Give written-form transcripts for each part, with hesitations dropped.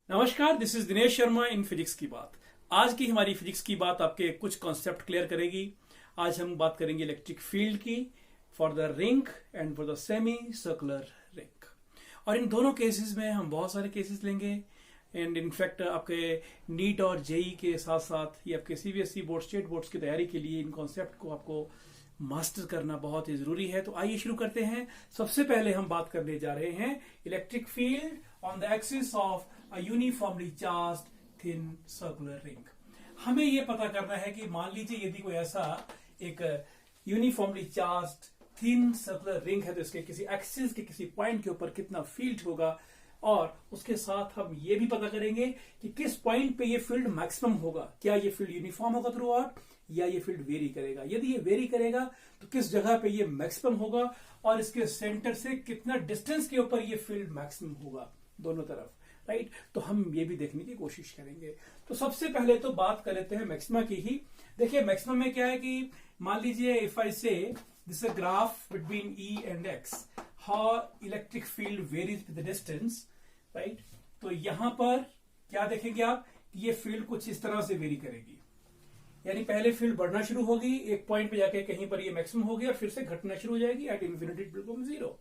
नमस्कार, this is Dinesh Sharma in physics की बात। आज की हमारी फिजिक्स की बात आपके कुछ कॉन्सेप्ट क्लियर करेगी। आज हम बात करेंगे इलेक्ट्रिक फील्ड की for the ring and for the semi circular ring. और इन दोनों केसेस में हम बहुत सारे केसेस लेंगे एंड इनफैक्ट आपके नीट और जेई के साथ साथ ये आपके सीबीएसई बोर्ड, स्टेट बोर्ड्स की तैयारी के लिए इन कॉन्सेप्ट को आपको मास्टर करना बहुत ही जरूरी है। तो आइए शुरू करते हैं। सबसे पहले हम बात करने जा रहे हैं electric field on the axis of a uniformly charged thin circular ring. हमें यह पता करना है कि मान लीजिए यदि कोई ऐसा एक uniformly charged thin circular ring है तो इसके किसी एक्सिस के किसी पॉइंट के ऊपर कितना फील्ड होगा, और उसके साथ हम ये भी पता करेंगे कि किस पॉइंट पे ये फील्ड मैक्सिमम होगा। क्या ये फील्ड यूनिफॉर्म होगा थ्रू आउट या ये फील्ड वेरी करेगा। यदि ये वेरी करेगा तो किस जगह पे ये मैक्सिमम होगा और इसके सेंटर से कितना डिस्टेंस के ऊपर ये फील्ड मैक्सिमम होगा दोनों तरफ, राइट। तो हम ये भी देखने की कोशिश करेंगे। तो सबसे पहले तो बात कर लेते हैं मैक्सिमा की ही। देखिए मैक्सिमम में क्या है कि मान लीजिए इफ आई से this a graph between E and x, how electric field varies with the distance, right. तो यहां पर क्या देखेंगे आप कि ये फील्ड कुछ इस तरह से वेरी करेगी, यानी पहले फील्ड बढ़ना शुरू होगी, एक पॉइंट पे जाके कहीं पर ये मैक्सिमम होगी और फिर से घटना शुरू हो जाएगी एट इन्फिनिटी बिल्कुल जीरो।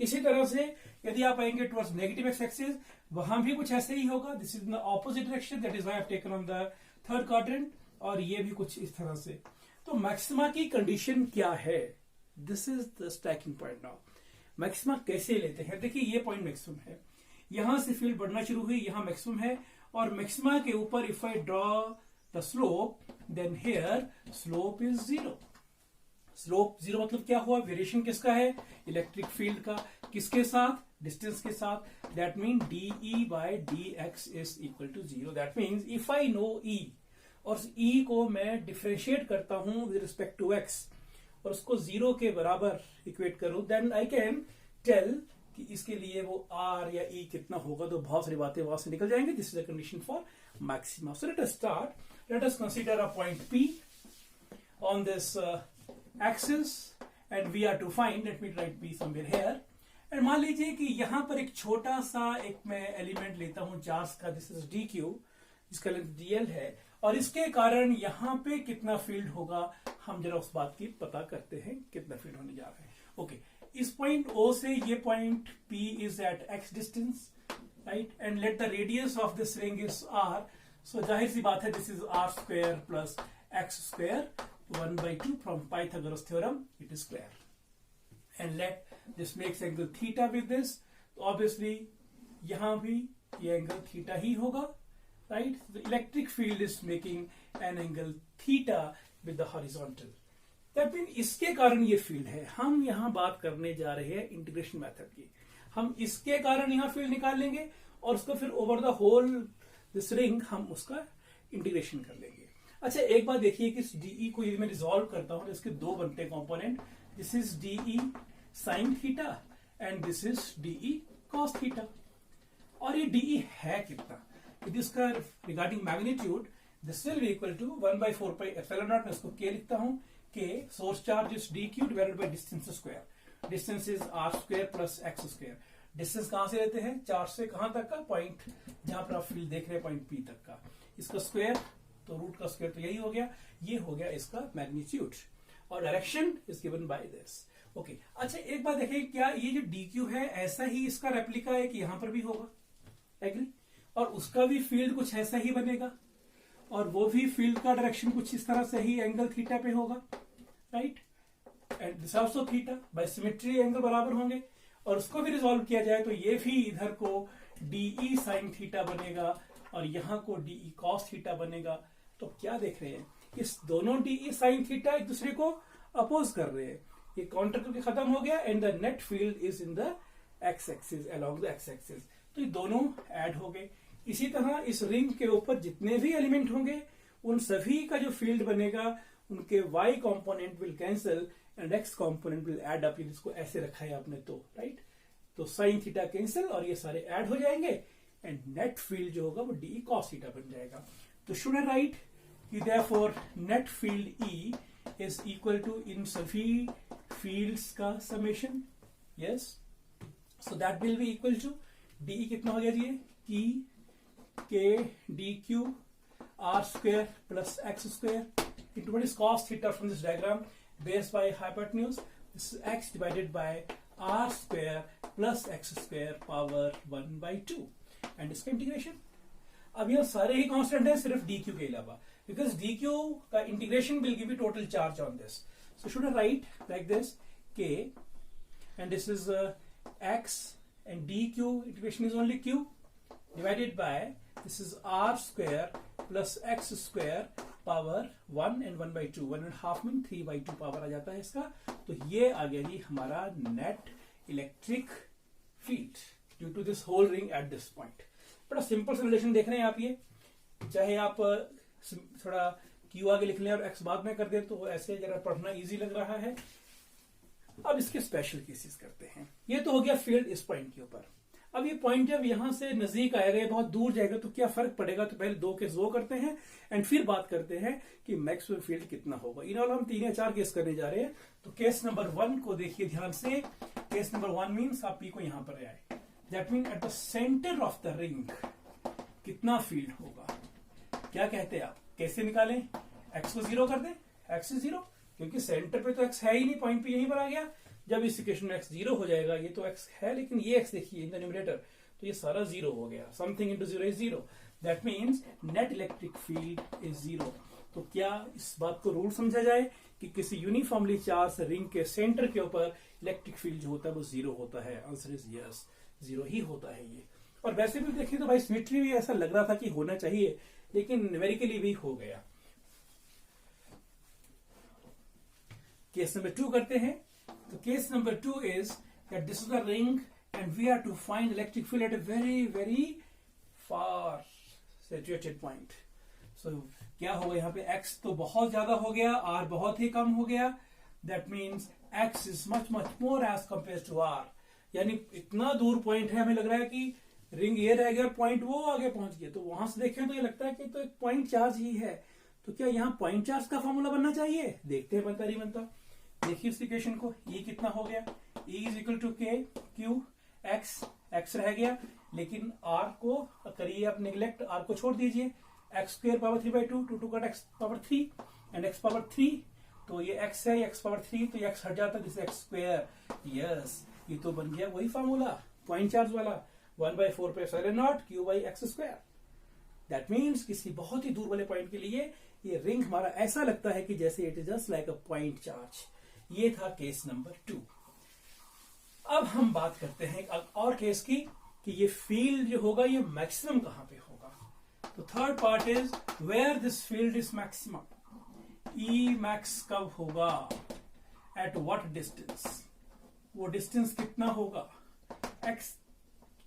इसी तरह से यदि आप आएंगे टुवर्ड्स नेगेटिव एक्स एक्सिस, वहां भी कुछ ऐसे ही होगा। This is in the opposite direction, that is why I have taken on the third quadrant, और ये भी कुछ इस तरह से। तो मैक्सिमा की कंडीशन क्या है, this is the stacking point. Now maxima कैसे लेते हैं, देखिए ये पॉइंट मैक्सिमम है, यहां से फील्ड बढ़ना शुरू हुई, यहां मैक्सिमम है, और मैक्सिमा के ऊपर if I draw the slope, then here slope is zero. Slope zero मतलब क्या हुआ, वेरिएशन किसका है, इलेक्ट्रिक फील्ड का, किसके साथ, डिस्टेंस के साथ। That mean DE by D X is equal to zero. That means if I know E और ई को मैं डिफ्रेंशिएट करता हूं विद रिस्पेक्ट टू एक्स और उसको जीरो के बराबर इक्वेट करूं, देन आई कैन टेल कि इसके लिए वो आर या ई कितना होगा। तो बहुत सारी बातें वहां से निकल जाएंगे। This is the condition for maxima. So let us start, let us consider a point P on this axis and we are to find, let me write p somewhere here, and मान लीजिए कि यहां पर एक छोटा सा एक मैं एलिमेंट लेता हूं चार्ज का, दिस इज डी क्यू, जिसका लेंथ dl है, और इसके कारण यहां पे कितना फील्ड होगा हम जरा उस बात की पता करते हैं, कितना फील्ड होने जा रहा है। ओके, इस पॉइंट O से ये point P is at x distance, right, and let the radius of this ring is r। So जाहिर सी बात है this is r square plus x square 1/2 from Pythagoras theorem, it is square, and let this makes angle theta with this, तो obviously यहां भी ये angle theta ही होगा, right? The electric field is making an angle theta with the horizontal. That means इसके कारण ये field है। हम यहां बात करने जा रहे हैं इंटीग्रेशन मेथड की। हम इसके कारण यहां फील्ड निकाल लेंगे और उसको फिर over the whole this ring हम उसका इंटीग्रेशन कर लेंगे। अच्छा, एक बात देखिए कि इस डीई को यदि मैं रिजॉल्व करता हूं तो इसके दो बनते हैं component, this is DE sine theta and this is DE cos theta. और ये डीई है कितना, यदि इसका regarding magnitude, this will be equal to 1/4 pi epsilon naught. मैं इसको के लिखता हूं, K source charge is D Q divided by distance square. Distance is R square plus X square. Distance कहां से लेते हैं, चार्ज से कहां तक का, पॉइंट जहां पर आप फील्ड देख रहे हैं पॉइंट पी तक का, इसका स्क्वायर, तो रूट का स्क्वायर तो यही हो गया, ये हो गया इसका मैग्नीट्यूड, और direction is given by this. Okay, अच्छा एक बात देखिए, क्या ये जो डी क्यू है ऐसा ही इसका रेप्लिका है कि यहां पर भी होगा, एग्री, और उसका भी फील्ड कुछ ऐसा ही बनेगा और वो भी फील्ड का डायरेक्शन कुछ इस तरह से ही एंगल थीटा पे होगा, right, and this also theta, by symmetry angle बराबर होंगे। और उसको भी रिजॉल्व किया जाए तो ये भी इधर को डीई साइन थीटा बनेगा और यहां को डीई कॉस थीटा बनेगा। तो क्या देख रहे हैं, इस दोनों डीई साइन थीटा एक दूसरे को अपोज कर रहे हैं, ये काउंटर करके खत्म हो गया, and the net field is in the x axis, along the x axis. तो ये दोनों ऐड हो गए। इसी तरह इस रिंग के ऊपर जितने भी एलिमेंट होंगे उन सभी का जो फील्ड बनेगा उनके y component will cancel and x component will add up. इसको ऐसे रखा है आपने तो, राइट, तो साइन थीटा कैंसिल और ये सारे ऐड हो जाएंगे एंड नेट फील्ड जो होगा वो डी कॉस थीटा बन जाएगा। तो शुड आई राइट कि therefore net field E is equal to इन सभी फील्ड्स का summation, yes, so that will be equal to DE कितना हो गया जी, E k dq r square plus x square into what is cos theta from this diagram based by hypotenuse. This is x divided by r square plus x square power 1 by 2 and इसका integration. अब यह सारे ही constant है सिर्फ dq के अलावा, because dq का integration will give you total charge on this. So should I write like this, k and this is x and dq integration is only q divided by this is r square plus x square power 1 and 1 by 2, 1.5 में 3 by 2 power आ जाता है इसका. तो ये आ गया जी हमारा net electric field due to this whole ring at this point. बड़ा सिंपल सा रिलेशन देख रहे हैं आप, ये चाहे आप थोड़ा क्यू आगे लिख लें और एक्स बाद में कर दें तो ऐसे जरा पढ़ना इजी लग रहा है. अब इसके स्पेशल केसेस करते हैं. ये तो हो गया फील्ड इस पॉइंट के ऊपर. अब ये पॉइंट जब यहां से नजदीक आएगा, बहुत दूर जाएगा तो क्या फर्क पड़ेगा. तो पहले दो केस वो करते हैं एंड फिर बात करते हैं कि मैक्सवेल फील्ड कितना होगा. इन ऑल हम 3 या 4 केस करने जा रहे हैं. तो केस नंबर 1 को देखिए ध्यान से. केस नंबर 1 मीन्स आप पी को यहां पर आए, that mean at the centre of the ring कितना फील्ड होगा. क्या कहते हैं आप, कैसे निकालें. एक्स को 0 कर दें, एक्स इज 0 क्योंकि सेंटर पे तो एक्स है ही नहीं, पॉइंट पे यहीं पर आ गया. जब इस इक्वेशन में x 0 हो जाएगा, ये तो x है लेकिन ये x देखिए इन द न्यूमरेटर, तो ये सारा 0 हो गया. Something into 0 is 0. That means net electric field is 0. तो क्या इस बात को रूल समझा जाए कि किसी यूनिफॉर्मली चार्ज रिंग के सेंटर के ऊपर इलेक्ट्रिक फील्ड जो होता है वो 0 होता है. आंसर इज यस, 0 ही होता है ये. और वैसे भी देखिए तो भाई सिमेट्री भी ऐसा लग रहा था कि होना चाहिए, लेकिन न्यूमेरिकली भी हो गया. केस नंबर 2 करते हैं. So case number 2 is that this is a ring and we are to find electric field at a very very far situated point. So क्या होगा यहाँ पे, x तो बहुत ज्यादा हो गया, r बहुत ही कम हो गया. That means x is much more as compared to r. यानी इतना दूर पॉइंट है, हमें लग रहा है कि रिंग ये रह गया, पॉइंट वो आगे पहुंच गया. तो वहां से देखें तो ये लगता है कि तो एक पॉइंट चार्ज ही है. तो क्या यहाँ पॉइंट चार्ज का फॉर्मूला बनना चाहिए. देखते हैं बनता नहीं बनता. देखिए इस इक्वेशन को, E कितना हो गया, E इज इक्वल टू के क्यू एक्स. एक्स रह गया लेकिन R को करिए आप निगलेक्ट, R को छोड़ दीजिए. एक्स स्क्वायर पावर 3 by 2, 2 का x power 3 and x power 3. तो ये एक्स है, एक्स पावर 3 तो ये एक्स हट जाता है, दिस एक्स स्क्वायर. यस, ये तो बन गया वही फॉर्मूला पॉइंट चार्ज वाला, 1/4 पे epsilon not Q by x square. That means किसी बहुत ही दूर वाले पॉइंट के लिए ये रिंग हमारा ऐसा लगता है कि जैसे it is just like a point charge. ये था केस नंबर 2. अब हम बात करते हैं और केस की कि ये फील्ड जो होगा ये मैक्सिमम कहां पे होगा. तो third part is where this field is maximum. E max कब होगा, एट व्हाट डिस्टेंस. वो डिस्टेंस कितना होगा, एक्स,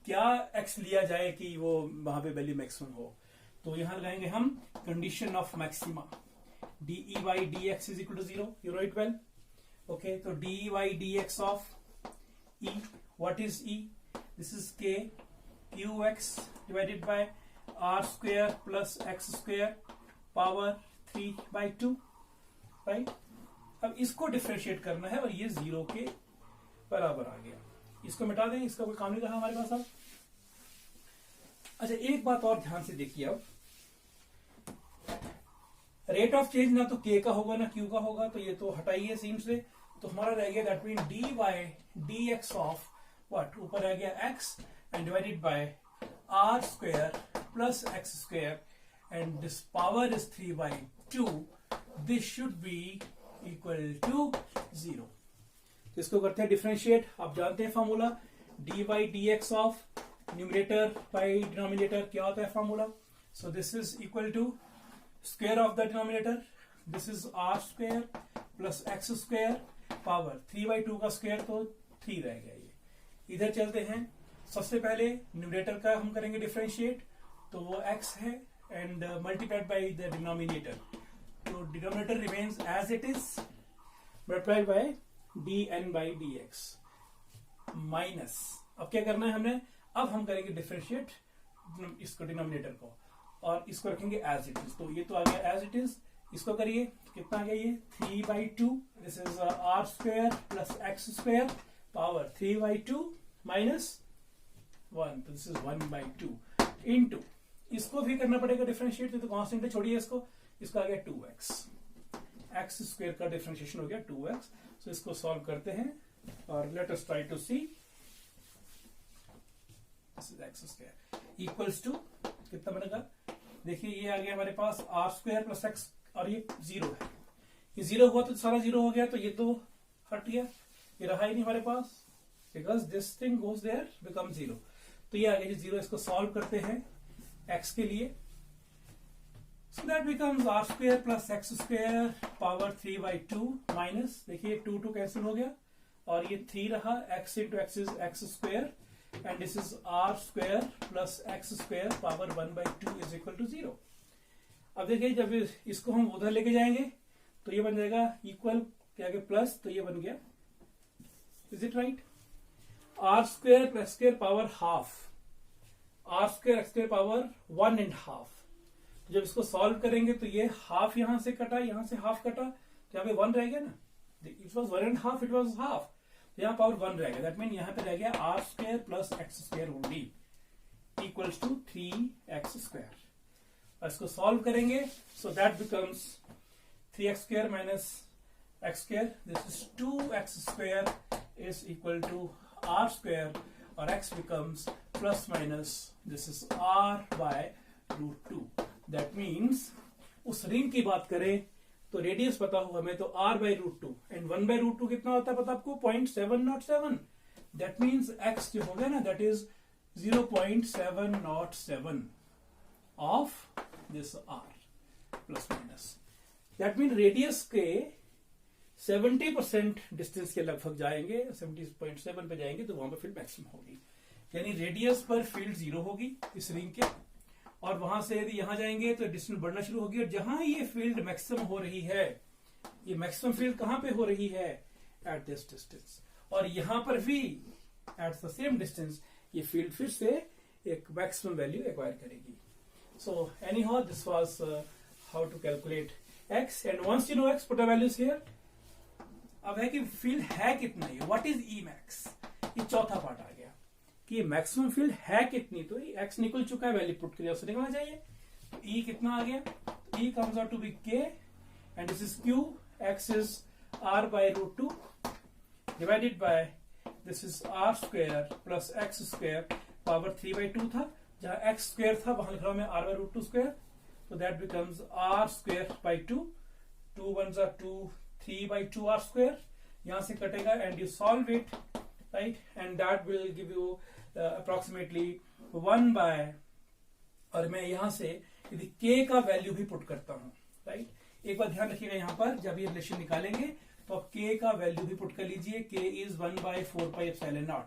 क्या एक्स लिया जाए कि वो वहां पे वैल्यू मैक्सिमम हो. तो यहां लगाएंगे हम condition of maxima. D by D X is equal to 0. You know it well. Okay, so dy dx of E, what is E? This is k qx divided by r square plus x square power 3 by 2, right? अब इसको differentiate करना है और ये 0 के बराबर आ गया. इसको मिटा दें, इसका कोई काम नहीं रहा हमारे पास. अब अच्छा एक बात और ध्यान से देखिए. अब रेट ऑफ चेंज ना तो k का होगा ना q का होगा, तो ये तो हटाइए सीम से. तो हमारा रह गया that mean D by D X of what, ऊपर रह गया x and divided by r square plus X square and this power is 3 by 2. This should be equal to 0. तो इसको करते हैं डिफरेंशिएट. आप जानते हैं formula, D by D X of numerator by denominator क्या होता है formula. So this is equal to square of the denominator, this is r square plus X square power 3 by 2 का स्क्वायर तो 3 रह गया. ये इधर चलते हैं. सबसे पहले न्यूमरेटर का हम करेंगे डिफरेंशिएट, तो वो x है and multiplied by the denominator. तो denominator remains as it is multiplied by dn by dx minus. अब क्या करना है हमने, अब हम करेंगे डिफरेंशिएट इसको डिनोमिनेटर को और इसको रखेंगे एज इट इज. तो ये तो आ गया एज इट इज. इसको करिए तो कितना आ गया ये 3 by 2. This is r square plus X square power 3 by 2 minus 1. तो दिस इज 1 by 2 इंटू इसको भी करना पड़ेगा डिफरेंशिएट, तो कांस्टेंट है, छोड़िए इसको, इसका आ गया 2x, एक्स स्क्वायर का डिफरेंशिएशन हो गया 2x। सो इसको सॉल्व करते हैं और let us try to see, this is X square equals to कितना बनेगा, देखिए ये आ गया हमारे पास आर स्क्वायर प्लस एक्स, और ये 0 है, ये 0 हुआ तो सारा 0 हो गया, तो ये तो हट गया, ये रहा ही नहीं हमारे पास, because this thing goes there become 0, तो ये आ गया 0। इसको सॉल्व करते हैं x के लिए, so that becomes r square plus x square power 3/2 minus, देखिए 2 कैंसिल हो गया, और ये 3 रहा, x into x is x square and this is r square plus x square power 1/2 is equal to 0। अब देखिए जब इसको हम उधर लेके जाएंगे तो ये बन जाएगा इक्वल, क्या आगे प्लस, तो ये बन गया, is it right, r square plus x square power half, r square x square power 1.5। जब इसको सॉल्व करेंगे तो ये हाफ यहां से कटा, यहां से हाफ कटा, तो यहाँ पे 1 रह गया ना, it was 1.5, it was half, तो यहाँ पावर 1 रह गया, दैट मीन यहाँ पे रह गया R square plus X square only equals to 3x square. इसको सॉल्व करेंगे, so that becomes 3x square minus X square, this is 2x square is equal to R square, और x becomes plus minus this is r by √2। That means उस ring की बात करें तो radius पता हो हमें, तो r बाय √2 एंड 1/√2 कितना होता है पता आपको, 0.707। दैट मीन्स x जो हो गया ना, that is 0.707 of this r plus minus. That mean radius के 70% डिस्टेंस के लगभग जाएंगे, 70.7 पे जाएंगे तो वहां पर फील्ड मैक्सिमम होगी, यानी रेडियस पर फील्ड 0 होगी इस रिंग के, और वहां से यदि यहां जाएंगे तो डिस्टेंस बढ़ना शुरू होगी, और जहां ये फील्ड मैक्सिमम हो रही है, ये मैक्सिमम फील्ड कहां पे हो रही है, एट दिस डिस्टेंस, और यहां पर भी एट द सेम डिस्टेंस ये फील्ड फिर से एक मैक्सिमम वैल्यू एक्वायर करेगी। So anyhow this was how to calculate x, and once you know x put a values here. अब है कि फील्ड है कितना, ये व्हाट इज ई मैक्स, ये चौथा पार्ट आ गया कि मैक्सिमम फील्ड है कितनी, तो x निकल चुका है, वैल्यू पुट करिए, उससे निकलना चाहिए, तो E कितना आ गया, E comes out to be k and this is q, x is r by √2 divided by this is r square plus x square power 3/2 था, जहां x स्क्वायर था वहां लिख रहा हूं मैं r by √2 स्क्वायर, तो that becomes r square by 2, 2 1s are 2, 3/2 r square, यहां से कटेगा and you solve it right, and that will give you approximately 1 by, और मैं यहां से यदि k का वैल्यू भी पुट करता हूं राइट, एक बार ध्यान रखिएगा यहां पर जब ये रिलेशन निकालेंगे तो आप k का वैल्यू भी पुट कर लीजिए, k इज 1/4πε0।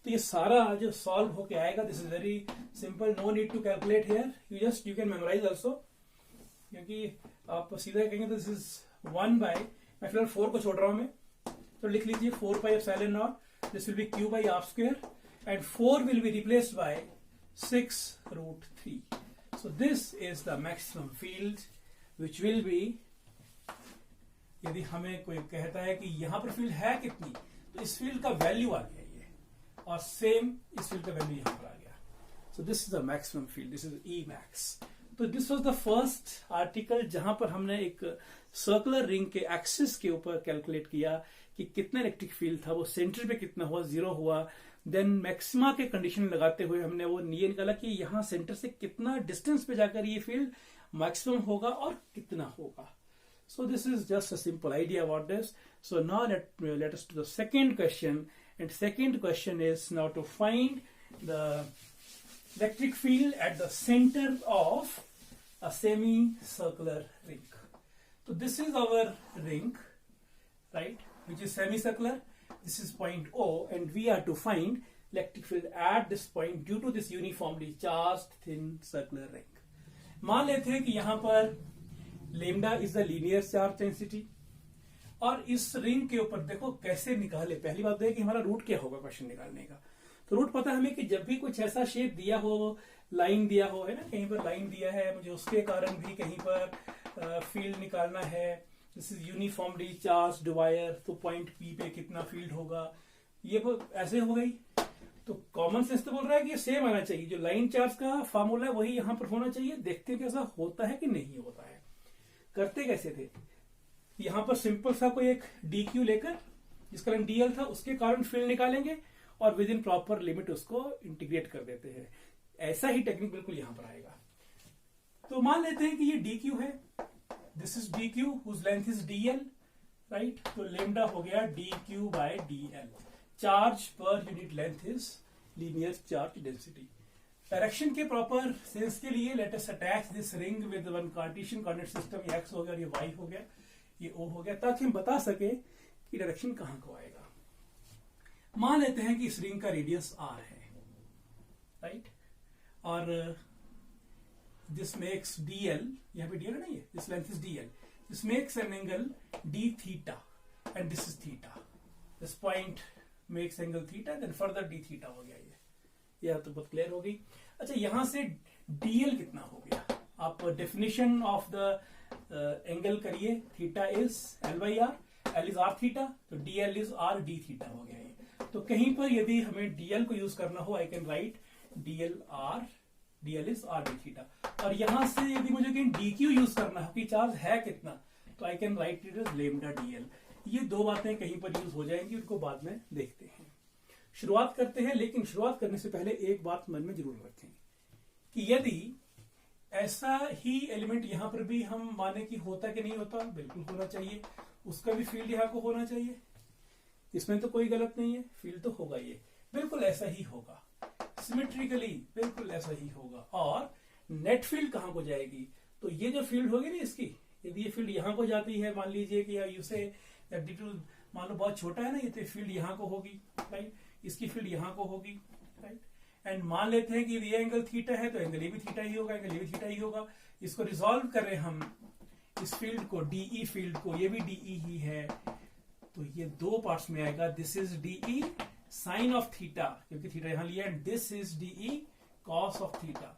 तो ये सारा जो सॉल्व होके आएगा, this is very simple, no need to calculate here, you can memorise also, क्योंकि आप सीधा कहेंगे तो दिस इज 1 बाय, मैं फिलहाल 4 को छोड़ रहा हूं मैं, तो लिख लीजिए 4πε0, this will be q by r square and 4 will be replaced by 6√3। So this is the maximum field which will be, यदि हमें कोई कहता है कि यहां पर फील्ड है कितनी, तो इस फील्ड का वैल्यू आ गया ये, और सेम इस फील्ड का वैल्यू यहां पर आ गया, so this is the maximum field, this is E max. तो this was the first article जहां पर हमने एक सर्कुलर रिंग के एक्सिस के ऊपर कैलकुलेट किया कि कितना इलेक्ट्रिक फील्ड था, वो सेंटर पे कितना हुआ, 0 हुआ, देन मैक्सिमा के कंडीशन लगाते हुए हमने वो ये निकाला कि यहां सेंटर से कितना डिस्टेंस पे जाकर ये फील्ड मैक्सिमम होगा और कितना होगा। So this is just a simple idea about this. So now let us to the second question, and second question is now to find the electric field at the centre of a semi-circular ring. So this is our ring, right, which is semicircular. This is point O, and we are to find electric field at this point due to this uniformly charged thin circular ring. मान लेते हैं कि यहां पर lambda is the linear charge density, और इस ring के ऊपर देखो कैसे निकाले। पहली बात है कि हमारा रूट क्या होगा क्वेश्चन निकालने का, तो रूट पता है हमें कि जब भी कुछ ऐसा शेप दिया हो, लाइन दिया हो, है ना, कहीं पर लाइन दिया है, मुझे उसके कारण भी कहीं पर फील्ड निकालना है, this is uniformly charged wire, तो पॉइंट पी पे कितना फील्ड होगा, ये ऐसे हो गई। तो कॉमन सेंस तो बोल रहा है कि ये सेम आना चाहिए, जो लाइन चार्ज का फॉर्मूला है वही यहां पर होना चाहिए। देखते हैं कैसा होता है कि नहीं होता है। करते कैसे थे, यहां पर सिंपल सा कोई एक डी क्यू लेकर, जिसका रंग डीएल था, उसके कारण फील्ड निकालेंगे और विद इन प्रॉपर लिमिट उसको इंटीग्रेट कर देते हैं। ऐसा ही टेक्निक बिल्कुल यहां पर आएगा। तो मान लेते हैं कि ये डी क्यू है, this is D Q whose length is DL, right. तो लेमडा हो गया D Q by D L. Charge पर unit length is linear charge density. Direction के प्रॉपर सेंस के लिए let us attach this ring with one Cartesian coordinate system. ये X हो गया और ये वाई हो गया, ये ओ हो गया, ताकि हम बता सके कि डायरेक्शन कहां को आएगा। मान लेते हैं कि इस रिंग का रेडियस आर है, राइट, और दिस मेक्स डीएल, यहां पे डीएल नहीं है, this length is DL, this makes an angle D theta and this is theta. This point makes angle theta, then further D theta हो गया। ये तो बहुत क्लियर हो गई। अच्छा, यहां से डीएल कितना हो गया, आप डेफिनेशन ऑफ द एंगल करिए। Theta is L by R, L is R theta, तो DL is R D theta हो गया ये। तो कहीं पर यदि हमें डीएल को यूज करना हो, आई can right DL are, DL is R D theta. और यहां से यदि मुझे कहीं डी क्यू यूज करना हो कि चार्ज है कितना, तो I can write it as lambda d l. ये दो बातें कहीं पर यूज हो जाएंगी, उनको बाद में देखते हैं। शुरुआत करते हैं, लेकिन शुरुआत करने से पहले एक बात मन में जरूर रखें कि यदि ऐसा ही एलिमेंट यहां पर भी हम माने कि होता कि नहीं होता, बिल्कुल होना चाहिए, उसका भी फील्ड यहां को होना चाहिए, इसमें तो कोई गलत नहीं है, फील्ड तो होगा, ये बिल्कुल ऐसा ही होगा, सिमेट्रिकली बिल्कुल ऐसा ही होगा। और नेट फील्ड कहां को जाएगी, तो ये जो फील्ड होगी ना इसकी, यदि ये फील्ड यहां को जाती है, मान लीजिए कि यू से मान लो बहुत छोटा है ना ये, तो फील्ड यहां को होगी, राइट, इसकी फील्ड यहां को होगी, राइट। एंड मान लेते हैं कि ये एंगल थीटा है, तो एंगल ये भी थीटा ही होगा, एंगल ये भी थीटा ही होगा। इसको रिजॉल्व करें हम, इस फील्ड को, डीई फील्ड को, ये भी डीई ही है, तो ये दो पार्ट्स में आएगा। This is DE sine of theta, क्योंकि थीटा यहां लिया, and this is DE cos of theta.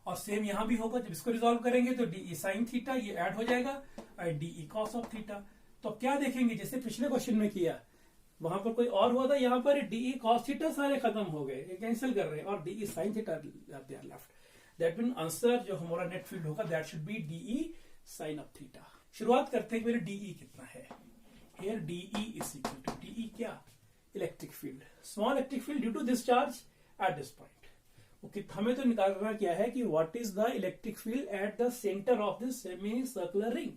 और सेम यहां भी होगा, जब इसको रिजॉल्व करेंगे तो डीई साइन थीटा ये ऐड हो जाएगा और डीई कॉस ऑफ थीटा। तो क्या देखेंगे, जैसे पिछले क्वेश्चन में किया, वहां पर कोई और हुआ था, यहां पर डीई कॉस थीटा सारे खत्म हो गए, कैंसिल कर रहे हैं, और DE sine theta left. That mean answer जो हमारा नेट फील्ड होगा that should be DE sine of theta. शुरुआत करते हैं, मेरे डीई कितना है। Here DE is equal to, DE क्या, electric field, small electric field due to this charge at this point. हमें तो निकालना क्या है कि what is the electric field at the centre of this semi circular ring.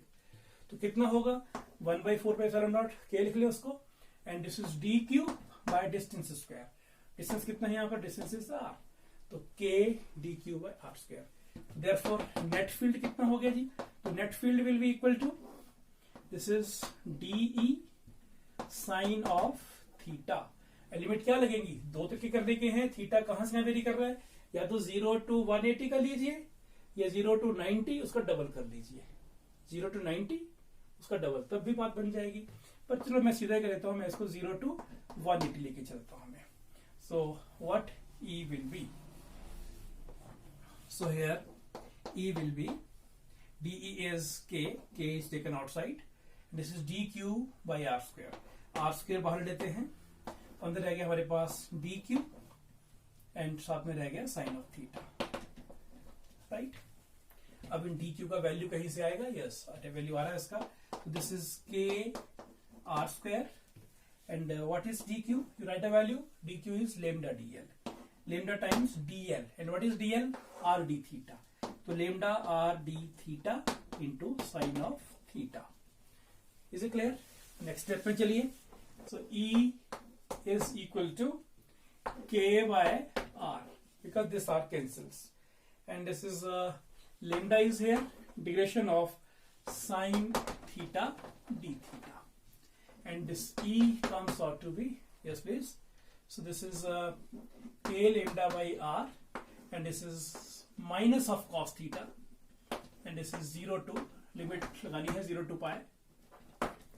तो कितना होगा, 1/4πε0 के लिख ले उसको, and this is D Q by distance square. Distance कितना है यहाँ पर, डिस्टेंस इज आर, तो k d Q by r square. Therefore net field कितना हो गया जी, तो net field will be equal to, this is DE sine of theta. Element क्या लगेंगी, दो तरीके करने के हैं, थीटा कहां से वेरी कर रहा है, या तो 0 to 180 का लीजिए, या 0 to 90 उसका डबल कर लीजिए, 0 to 90 उसका डबल, तब भी बात बन जाएगी। पर चलो मैं सीधा कर देता हूं, मैं इसको 0 to 180 लेके चलता हूं मैं। So what E will be, so here E will be, DE is K is taken outside, this is DQ by R square, R square बाहर लेते हैं, अंदर रह गया हमारे पास DQ एंड साथ में रह गया साइन ऑफ थीटा, राइट। अब इन DQ का वैल्यू कहीं से आएगा, यस वैल्यू आ रहा है इसका, तो this is K R square and what is DQ, you write the value, DQ is lambda DL, lambda times DL, and what is DL, R D theta, तो lambda R D theta into sine of theta. Is it clear, next step में चलिए। सो E is equal to K by R, because this R cancels, and this is lambda is here, integration of sine theta d theta, and this E comes out to be, yes please, so this is K lambda by R, and this is minus of cos theta, and this is 0 to, limit लगानी है 0 to pi.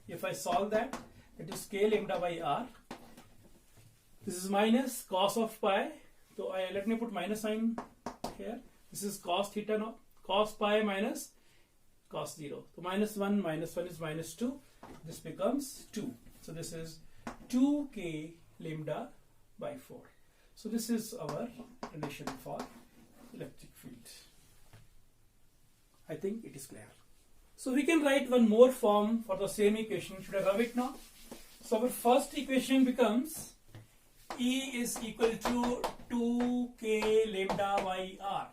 If I solve that, it is K lambda by R. This is minus cos of pi, so let me put minus sign here. This is cos theta now, cos pi minus cos 0. So minus 1 is minus 2. This becomes 2. So this is 2k lambda by 4. So this is our relation for electric field. I think it is clear. So we can write one more form for the same equation. Should I rub it now? So our first equation becomes E is equal to 2k lambda by r.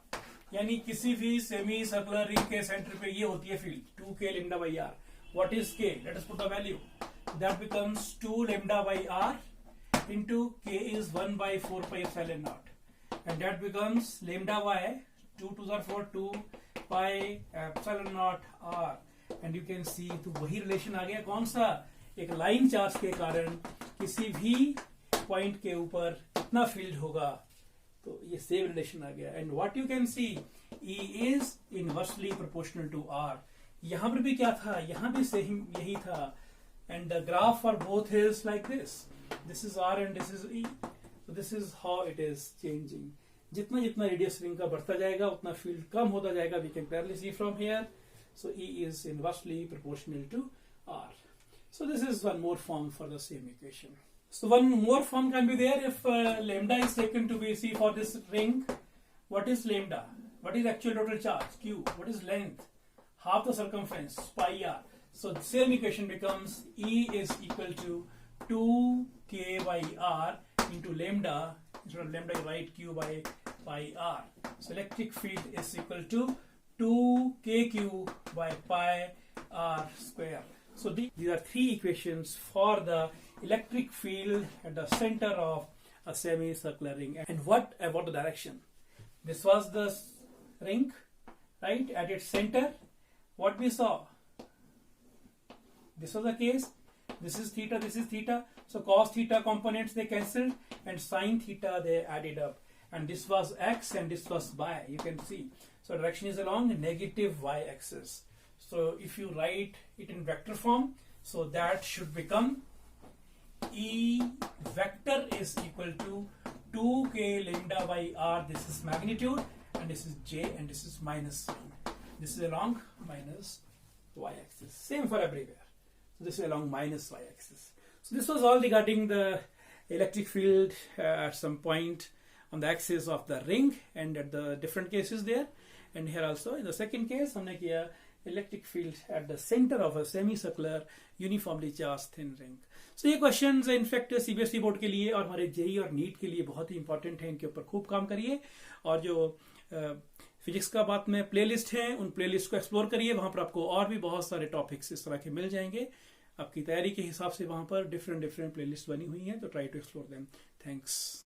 यानी किसी भी semi circular ring के centre पे ये होती है field 2k lambda by r. What is k? Let us put the value. That becomes 2 lambda by r into k is 1 by 4 pi epsilon naught. And that becomes lambda by 2 to the 4 2 pi epsilon naught r. And you can see तो वही relation आ गया. कौन सा? एक line charge के कारण किसी भी पॉइंट के ऊपर कितना फील्ड होगा, तो ये सेम रिलेशन आ गया. And what you can see, E is inversely proportional to R. यहां पर भी क्या था, यहां भी सेम यही था. And the graph for both is like this. This is R and this is E. So this is how it is changing. जितना जितना रेडियस रिंग का बढ़ता जाएगा उतना फील्ड कम होता जाएगा. We can clearly see from here. So E is inversely proportional to R. So this is one more form for the same equation. So one more form can be there if lambda is taken to be, see for this ring, what is lambda? What is actual total charge? Q. What is length? Half the circumference, pi r. So the same equation becomes E is equal to 2k by r into lambda. Instead of lambda, you write Q by pi r. So electric field is equal to 2kq by pi r square. So these are three equations for the electric field at the center of a semicircular ring. And what about the direction? This was the ring, right? At its center, what we saw? This was the case. This is theta, this is theta. So cos theta components they cancelled and sin theta they added up. And this was x and this was y. You can see. So direction is along negative y axis. So if you write it in vector form, so that should become E vector is equal to 2k lambda by r. This is magnitude and this is j and this is minus sign. This is along minus y axis. Same for everywhere. So this is along minus y axis. So this was all regarding the electric field at some point on the axis of the ring and at the different cases there. And here also in the second case हमने किया electric field at the center of a semicircular uniformly charged thin ring. So ये questions in fact CBSE board के लिए और हमारे JEE और NEET के लिए बहुत ही इंपॉर्टेंट है. इनके ऊपर खूब काम करिए और जो फिजिक्स का बात में प्लेलिस्ट है उन प्लेलिस्ट को एक्सप्लोर करिए. वहां पर आपको और भी बहुत सारे टॉपिक्स इस तरह के मिल जाएंगे. आपकी तैयारी के हिसाब से वहां पर डिफरेंट प्लेलिस्ट बनी हुई हैं, तो try to explore them. Thanks.